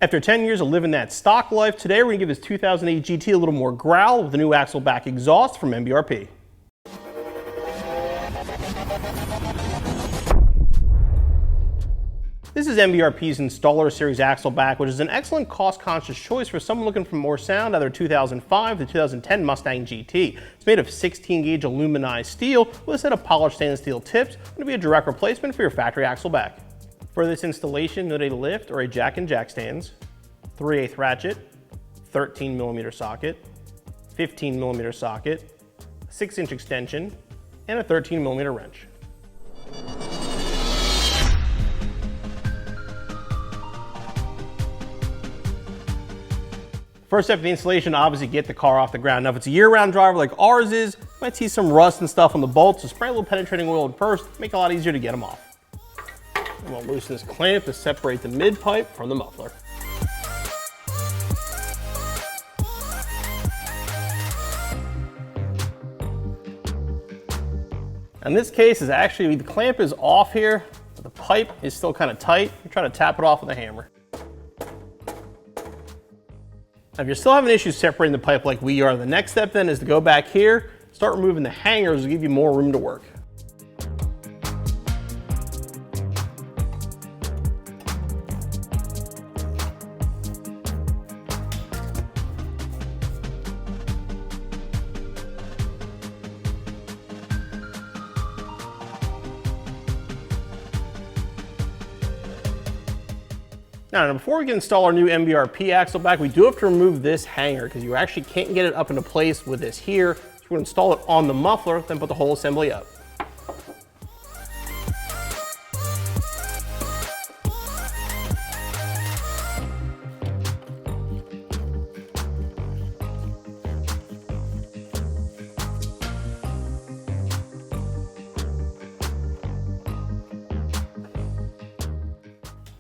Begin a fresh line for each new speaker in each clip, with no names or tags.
After 10 years of living that stock life, today we're going to give this 2008 GT a little more growl with the new Axle-Back Exhaust from MBRP. This is MBRP's Installer Series Axle-Back, which is an excellent cost-conscious choice for someone looking for more sound out of their 2005 to 2010 Mustang GT. It's made of 16-gauge aluminized steel with a set of polished stainless steel tips, going to be a direct replacement for your factory Axle-Back. For this installation, you'll need a lift or a jack and jack stands, 3/8 ratchet, 13mm socket, 15mm socket, a 6-inch extension, and a 13mm wrench. First step of the installation, obviously get the car off the ground. Now if it's a year-round driver like ours is, you might see some rust and stuff on the bolts, so spray a little penetrating oil at first, make it a lot easier to get them off. And we'll loosen this clamp to separate the mid-pipe from the muffler. In this case, is actually the clamp is off here, but the pipe is still kind of tight. I'm trying to tap it off with a hammer. Now, if you're still having issues separating the pipe like we are, the next step then is to go back here, start removing the hangers to give you more room to work. Now, before we can install our new MBRP Axle-Back, we do have to remove this hanger because you actually can't get it up into place with this here. So we're going to install it on the muffler, then put the whole assembly up.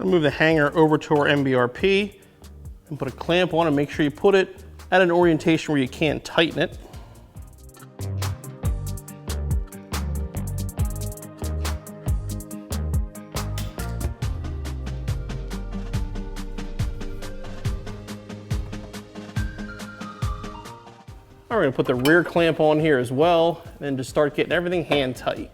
Move the hanger over to our MBRP and put a clamp on and make sure you put it at an orientation where you can't tighten it. Now we're going to put the rear clamp on here as well and then just start getting everything hand tight.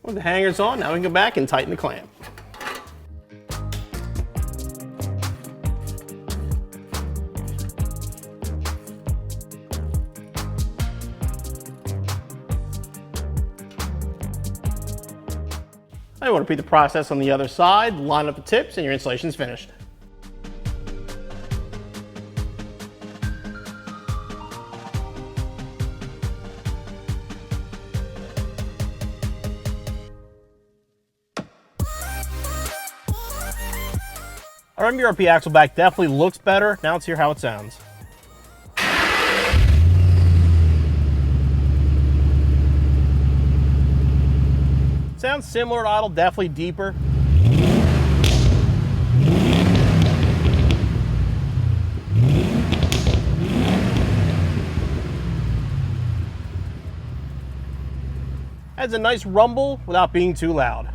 With the hangers on, now we can go back and tighten the clamp. Now you want to repeat the process on the other side, line up the tips, and your installation is finished. Our MBRP Axle-Back definitely looks better. Now let's hear how it sounds. Sounds similar to idle, definitely deeper. Adds a nice rumble without being too loud.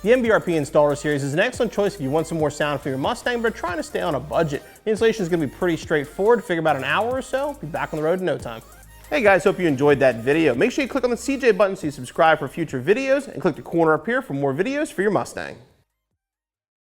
The MBRP Installer Series is an excellent choice if you want some more sound for your Mustang but are trying to stay on a budget. The installation is going to be pretty straightforward. Figure about an hour or so, be back on the road in no time. Hey guys, hope you enjoyed that video. Make sure you click on the CJ button so you subscribe for future videos and click the corner up here for more videos for your Mustang.